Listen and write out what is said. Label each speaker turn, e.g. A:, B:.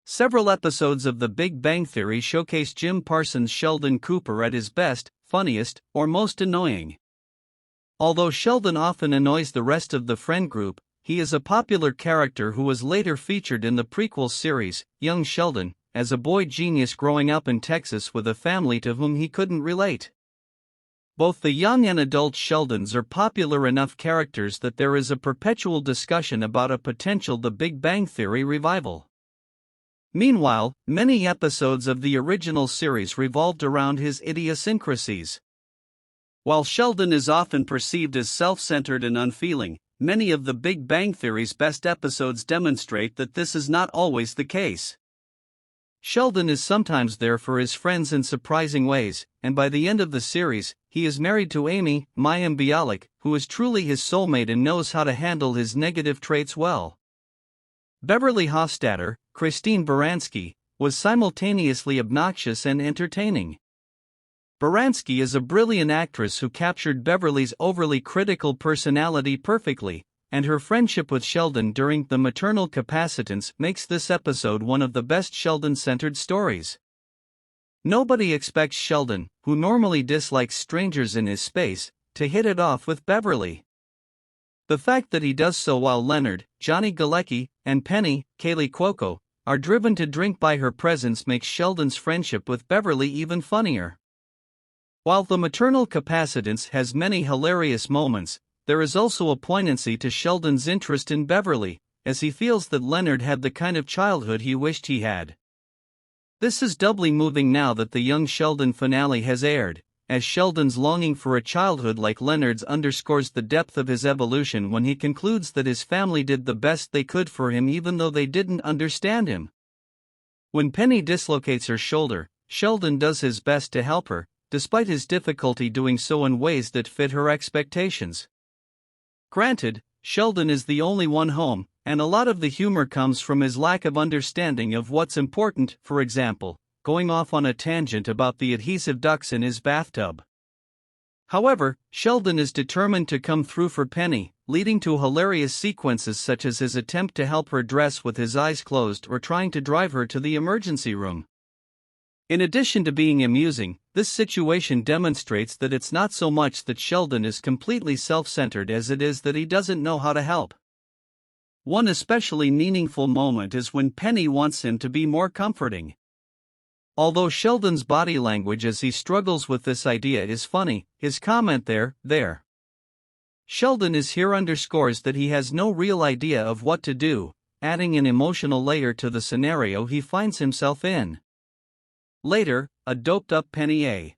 A: Several episodes of The Big Bang Theory showcase Jim Parsons' Sheldon Cooper at his best, funniest, or most annoying. Although Sheldon often annoys the rest of the friend group, he is a popular character who was later featured in the prequel series, Young Sheldon, as a boy genius growing up in Texas with a family to whom he couldn't relate. Both the young and adult Sheldons are popular enough characters that there is a perpetual discussion about a potential The Big Bang Theory revival. Meanwhile, many episodes of the original series revolved around his idiosyncrasies. While Sheldon is often perceived as self-centered and unfeeling, many of The Big Bang Theory's best episodes demonstrate that this is not always the case. Sheldon is sometimes there for his friends in surprising ways, and by the end of the series, he is married to Amy, Mayim Bialik, who is truly his soulmate and knows how to handle his negative traits well. Beverly Hofstadter, Christine Baranski, was simultaneously obnoxious and entertaining. Baranski is a brilliant actress who captured Beverly's overly critical personality perfectly, and her friendship with Sheldon during The Maternal Capacitance makes this episode one of the best Sheldon-centered stories. Nobody expects Sheldon, who normally dislikes strangers in his space, to hit it off with Beverly. The fact that he does so while Leonard, Johnny Galecki, and Penny, Kaylee Cuoco, are driven to drink by her presence makes Sheldon's friendship with Beverly even funnier. While The Maternal Capacitance has many hilarious moments, there is also a poignancy to Sheldon's interest in Beverly, as he feels that Leonard had the kind of childhood he wished he had. This is doubly moving now that the Young Sheldon finale has aired, as Sheldon's longing for a childhood like Leonard's underscores the depth of his evolution when he concludes that his family did the best they could for him even though they didn't understand him. When Penny dislocates her shoulder, Sheldon does his best to help her, despite his difficulty doing so in ways that fit her expectations. Granted, Sheldon is the only one home, and a lot of the humor comes from his lack of understanding of what's important, for example, going off on a tangent about the adhesive ducts in his bathtub. However, Sheldon is determined to come through for Penny, leading to hilarious sequences such as his attempt to help her dress with his eyes closed or trying to drive her to the emergency room. In addition to being amusing, this situation demonstrates that it's not so much that Sheldon is completely self-centered as it is that he doesn't know how to help. One especially meaningful moment is when Penny wants him to be more comforting. Although Sheldon's body language as he struggles with this idea is funny, his comment there. Sheldon is here underscores that he has no real idea of what to do, adding an emotional layer to the scenario he finds himself in. Later, a doped-up Penny A.